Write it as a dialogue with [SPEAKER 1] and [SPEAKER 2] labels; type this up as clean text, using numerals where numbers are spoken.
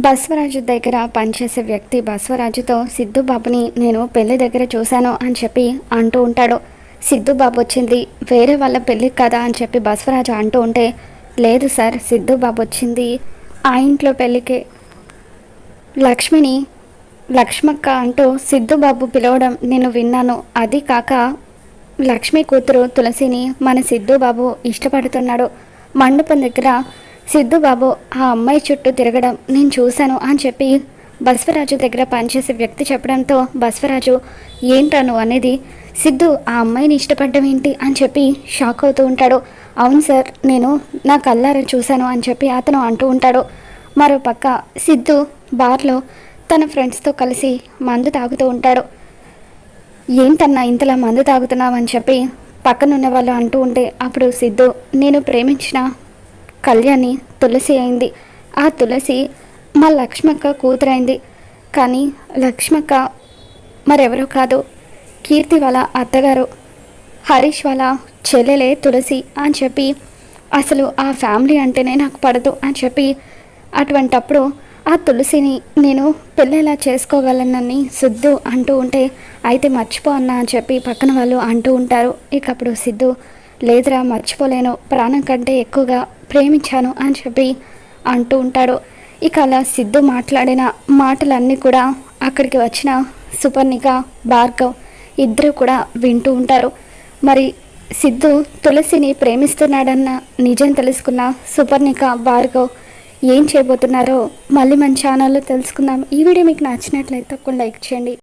[SPEAKER 1] బసవరాజు దగ్గర పనిచేసే వ్యక్తి బసవరాజుతో సిద్ధుబాబుని నేను పెళ్లి దగ్గర చూశాను అని చెప్పి అంటూ ఉంటాడు. సిద్ధుబాబు వచ్చింది వేరే వాళ్ళ పెళ్ళికి కదా అని చెప్పి బసవరాజు అంటూ ఉంటే, లేదు సార్, సిద్ధుబాబు వచ్చింది ఆ ఇంట్లో పెళ్ళికే. లక్ష్మిని లక్ష్మక్క అంటూ సిద్ధుబాబు పిలవడం నేను విన్నాను. అది కాక లక్ష్మి కూతురు తులసిని మన సిద్ధుబాబు ఇష్టపడుతున్నాడు. మండపం దగ్గర సిద్ధుబాబు ఆ అమ్మాయి చుట్టూ తిరగడం నేను చూశాను అని చెప్పి బసవరాజు దగ్గర పనిచేసే వ్యక్తి చెప్పడంతో బసవరాజు, ఏంటను అనేది, సిద్ధు ఆ అమ్మాయిని ఇష్టపడడం ఏంటి అని చెప్పి షాక్ అవుతూ ఉంటాడు. అవును సార్, నేను నా కళ్ళారా చూశాను అని చెప్పి అతను అంటూ ఉంటాడు. మరోపక్క సిద్ధు బార్లో తన ఫ్రెండ్స్తో కలిసి మందు తాగుతూ ఉంటాడు. ఏంటన్నా ఇంతలా మందు తాగుతున్నావు అని చెప్పి పక్కనున్న వాళ్ళు అంటూ ఉంటే, అప్పుడు సిద్ధు, నేను ప్రేమించిన కళ్యాణి తులసి అయింది. ఆ తులసి మా లక్ష్మక్క కూతురైంది. కానీ లక్ష్మక్క మరెవరో కాదు, కీర్తి వాళ్ళ అత్తగారు, హరీష్ వాళ్ళ చెల్లెలే తులసి అని చెప్పి, అసలు ఆ ఫ్యామిలీ అంటేనే నాకు పడదు అని చెప్పి, అటువంటప్పుడు ఆ తులసిని నేను పెళ్ళేలా చేసుకోగలనని సిద్ధు అంటూ ఉంటే, అయితే మర్చిపో అన్నా అని చెప్పి పక్కన వాళ్ళు అంటూ ఉంటారు. ఇక అప్పుడు సిద్ధు, లేదురా మర్చిపోలేను, ప్రాణం కంటే ఎక్కువగా ప్రేమించాను అని చెప్పి అంటూ ఉంటాడు. ఇక అలా సిద్ధు మాట్లాడిన మాటలన్నీ కూడా అక్కడికి వచ్చిన సుపర్ణిక, భార్గవ్ ఇద్దరు కూడా వింటూ ఉంటారు. మరి సిద్ధు తులసిని ప్రేమిస్తున్నాడన్న నిజం తెలుసుకున్న సుపర్ణిక, భార్గవ్ ఏం చేయబోతున్నారో మళ్ళీ మన ఛానల్లో తెలుసుకుందాం. ఈ వీడియో మీకు నచ్చినట్లయితే తప్పకుండా లైక్ చేయండి.